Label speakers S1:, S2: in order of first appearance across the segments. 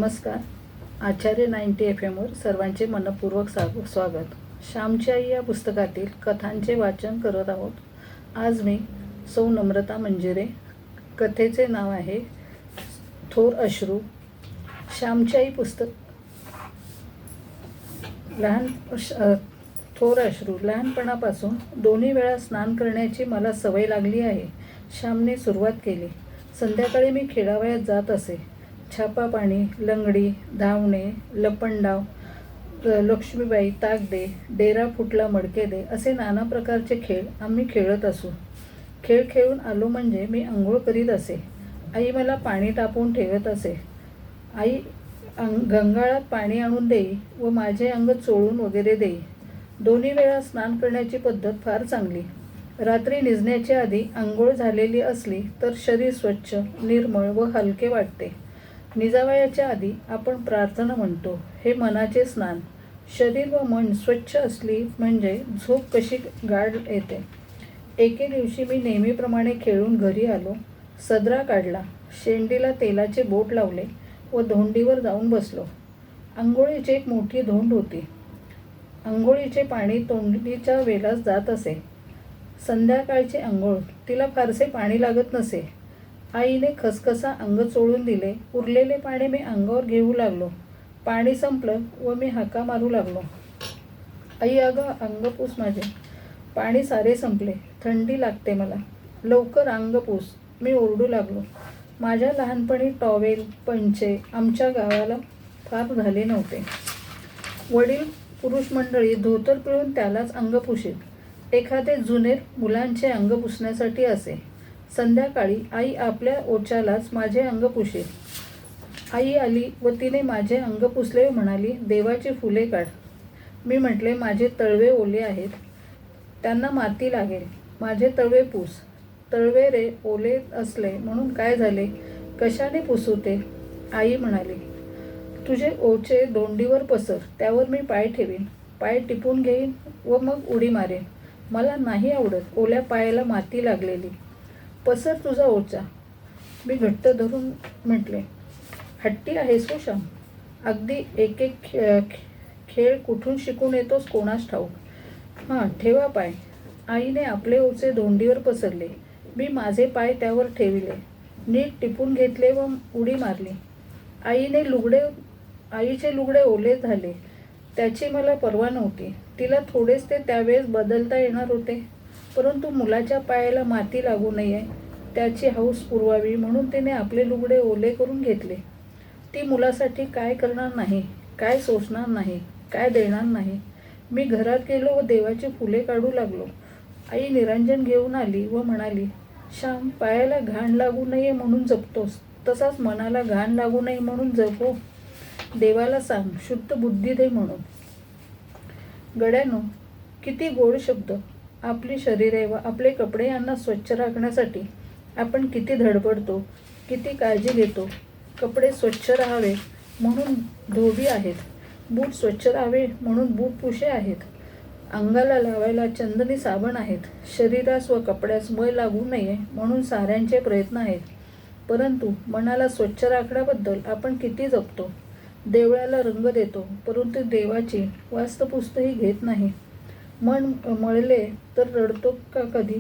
S1: नमस्कार. आचार्य 90 FM वर सर्वांचे मनपूर्वक स्वागत. श्यामची आई या पुस्तकातील कथांचे वाचन करत आहोत. आज मी सौ नम्रता मंजिरे. कथेचे नाव आहे थोर अश्रू. श्यामची आई पुस्तक थोर अश्रू. लहानपणापासून दोन्ही वेळा स्नान करण्याची मला सवय लागली आहे. श्यामने सुरुवात केली. संध्याकाळी मी खेळावयात जात असे. छापापाणी, लंगडी, धावणे, लपंडाव, लक्ष्मीबाई ताक दे, डेरा फुटला मडके दे असे नाना प्रकारचे खेळ आम्ही खेळत असू. खेळ खेळून आलो म्हणजे मी आंघोळ करीत असे. आई मला पाणी तापवून ठेवत असे. आई गंगाळात पाणी आणून देई व माझे अंग चोळून वगैरे देई. दोन्ही वेळा स्नान करण्याची पद्धत फार चांगली. रात्री निजण्याच्या आधी आंघोळ झालेली असली तर शरीर स्वच्छ, निर्मळ व हलके वाटते. निजावयाच्या आधी आपण प्रार्थना म्हणतो. हे मनाचे स्नान. शरीर व मन स्वच्छ असली म्हणजे झोप कशी गाढ येते. एके दिवशी मी नेहमीप्रमाणे खेळून घरी आलो. सदरा काढला, शेंडीला तेलाचे बोट लावले व धोंडीवर जाऊन बसलो. आंघोळीची एक मोठी धोंड होती. आंघोळीचे पाणी तोंडीच्या वेलास जात असे. संध्याकाळचे आंघोळ. तिला फारसे पाणी लागत नसे. आईने खसखसा अंग चोळून दिले. उरलेले पाणी मी अंगावर घेऊ लागलो. पाणी संपलं व मी हाका मारू लागलो. आई, अगं अंग पूस माझे. पाणी सारे संपले. थंडी लागते मला. लवकर अंग पूस. मी ओरडू लागलो. माझ्या लहानपणी टॉवेल, पंचे आमच्या गावाला फार झाले नव्हते. वडील पुरुष मंडळी धोतर पिळून त्यालाच अंग पुशीत. एखादे जुने मुलांचे अंग पुसण्यासाठी असे. संध्याकाळी आई आपल्या ओच्यालाच माझे अंग पुसे. आई आली व तिने माझे अंग पुसले व म्हणाली, देवाची फुले काढ. मी म्हटले, माझे तळवे ओले आहेत, त्यांना माती लागेल. माझे तळवे पुस. तळवे रे ओले असले म्हणून काय झाले, कशाने पुसू ते. आई म्हणाली, तुझे ओचे दोंडीवर पसर, त्यावर मी पाय ठेवीन. पाय टिपून घेईन व मग उडी मारेन. मला नाही आवडत ओल्या पायाला माती लागलेली. पसर तुझा ओचा. मी घट्ट धरून म्हटले, हट्टी आहेस हो श्याम. अगदी एक एक खेळ कुठून शिकून येतोस कोणास ठाऊक. हां, ठेवा पाय. आईने आपले ओचे धोंडीवर पसरले. मी माझे पाय त्यावर ठेविले. नीट टिपून घेतले व उडी मारली. आईचे लुगडे ओले झाले. त्याची मला पर्वा नव्हती. तिला थोडेच ते त्यावेळेस बदलता येणार होते. परंतु मुलाच्या पायाला माती लागू नये त्याची हौस पुरवावी म्हणून तिने आपले लुगडे ओले करून घेतले. ती मुलासाठी काय करणार नाही, काय सोसणार नाही, काय देणार नाही. मी घरात गेलो व देवाची फुले काढू लागलो. आई निरंजन घेऊन आली व म्हणाली, श्याम, पायाला घाण लागू नये म्हणून जपतोस, तसाच मनाला घाण लागू नये म्हणून जपो. देवाला सांग शुद्ध बुद्धी दे म्हणून. गड्यानो, किती गोड शब्द. आपली शरीरे व आपले कपडे यांना स्वच्छ राखण्यासाठी आपण किती धडपडतो, किती काळजी घेतो. कपडे स्वच्छ राहावे म्हणून धोबी आहेत. बूट स्वच्छ राहावे म्हणून बूटपुशे आहेत. अंगाला लावायला चंदनी साबण आहेत. शरीरास व कपड्यास मळ लागू नये म्हणून साऱ्यांचे प्रयत्न आहेत. परंतु मनाला स्वच्छ राखण्याबद्दल आपण किती जपतो. देवळाला रंग देतो, परंतु देवाची वास्तपुस्तही घेत नाही. मन मळले तर रडतो का कधी.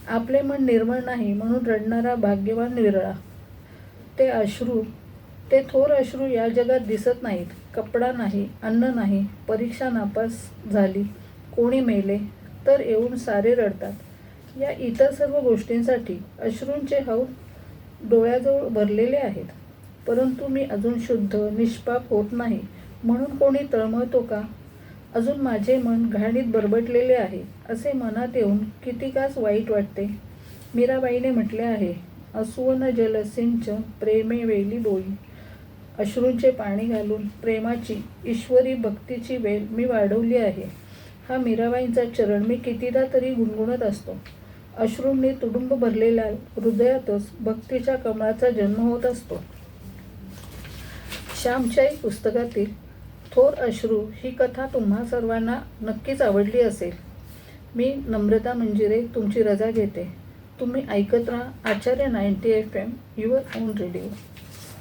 S1: आपले मन निर्मळ नाही म्हणून रडणारा भाग्यवान विरळा. ते थोर अश्रू या जगात दिसत नाहीत. कपडा नाही, अन्न नाही, परीक्षा नापास झाली, कोणी मेले तर येऊन सारे रडतात. या इतर सर्व गोष्टींसाठी अश्रूंचे हौद डोळ्याजवळ भरलेले आहेत. परंतु मी अजून शुद्ध निष्पाप होत नाही म्हणून कोणी तळमळतो का. अजून माझे मन घाणीत बरबटलेले आहे असे मनात येऊन कितीकास वाईट वाटते. मीराबाईने म्हटले आहे, असुवन जलसिंच प्रेमे वेली बोई. अश्रूंचे पाणी घालून प्रेमाची, ईश्वरी भक्तीची वेल मी वाढवली आहे. हा मीराबाईंचा चरण मी कितीदा तरी गुणगुणत असतो. अश्रूंनी तुडुंब भरलेल्या हृदयातच भक्तीच्या कमळाचा जन्म होत असतो. श्यामच्या पुस्तकातील थोर अश्रू ही कथा तुम्हा सर्वांना नक्कीच आवडली असेल. मी नम्रता मंजिरे तुमची रजा घेते. तुम्ही ऐकत राहा आचार्य 90 FM, युअर ओन रेडिओ.